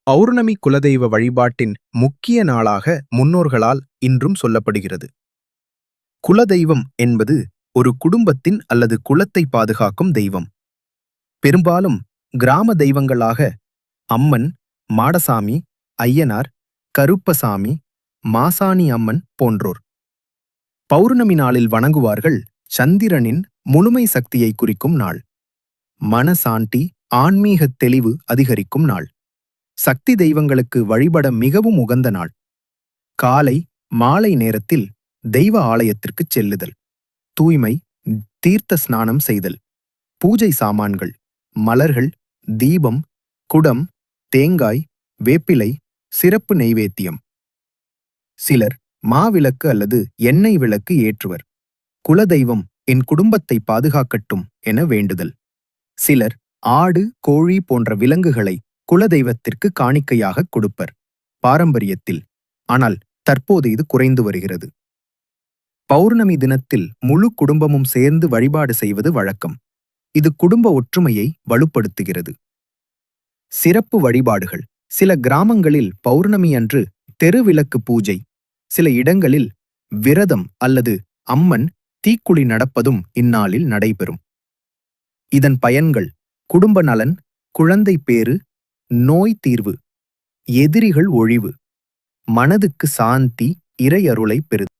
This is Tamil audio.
பௌர்ணமி குலதெய்வ வழிபாட்டின் முக்கிய நாளாக முன்னோர்களால் இன்றும் சொல்லப்படுகிறது. குலதெய்வம் என்பது ஒரு குடும்பத்தின் அல்லது குலத்தை பாதுகாக்கும் தெய்வம். பெரும்பாலும் கிராம தெய்வங்களாக அம்மன், மாடசாமி, ஐயனார், கருப்பசாமி, மாசாணி அம்மன் போன்றோர். பௌர்ணமி நாளில் வணங்குவார்கள் சந்திரனின் முழுமை சக்தியை குறிக்கும் நாள். மனசாந்தி, ஆன்மீகத் தெளிவு அதிகரிக்கும் நாள். சக்தி தெய்வங்களுக்கு வழிபட மிகவும் உகந்த நாள். காலை மாலை நேரத்தில் தெய்வ ஆலயத்திற்குச் செல்லுதல், தூய்மை, தீர்த்த ஸ்நானம் செய்தல், பூஜை சாமான்கள், மலர்கள், தீபம், குடம், தேங்காய், வேப்பிலை, சிறப்பு நெய்வேத்தியம். சிலர் மாவிளக்கு அல்லது எண்ணெய் விளக்கு ஏற்றுவர். குலதெய்வம் என் குடும்பத்தை பாதுகாக்கட்டும் என வேண்டுதல். சிலர் ஆடு, கோழி போன்ற விலங்குகளை குலதெய்வத்திற்கு காணிக்கையாக கொடுப்பர் பாரம்பரியத்தில். ஆனால் தற்போது இது குறைந்து வருகிறது. பௌர்ணமி தினத்தில் முழு குடும்பமும் சேர்ந்து வழிபாடு செய்வது வழக்கம். இது குடும்ப ஒற்றுமையை வலுப்படுத்துகிறது. சிறப்பு வழிபாடுகள். சில கிராமங்களில் பௌர்ணமி அன்று தெருவிளக்கு பூஜை, சில இடங்களில் விரதம் அல்லது அம்மன் தீக்குழி நடப்பதும் இந்நாளில் நடைபெறும். இதன் பயன்கள்: குடும்ப நலன், குழந்தை பேறு, நோய் தீர்வு, எதிரிகள் ஒழிவு, மனதுக்கு சாந்தி, இறை அருளை பெறுதல்.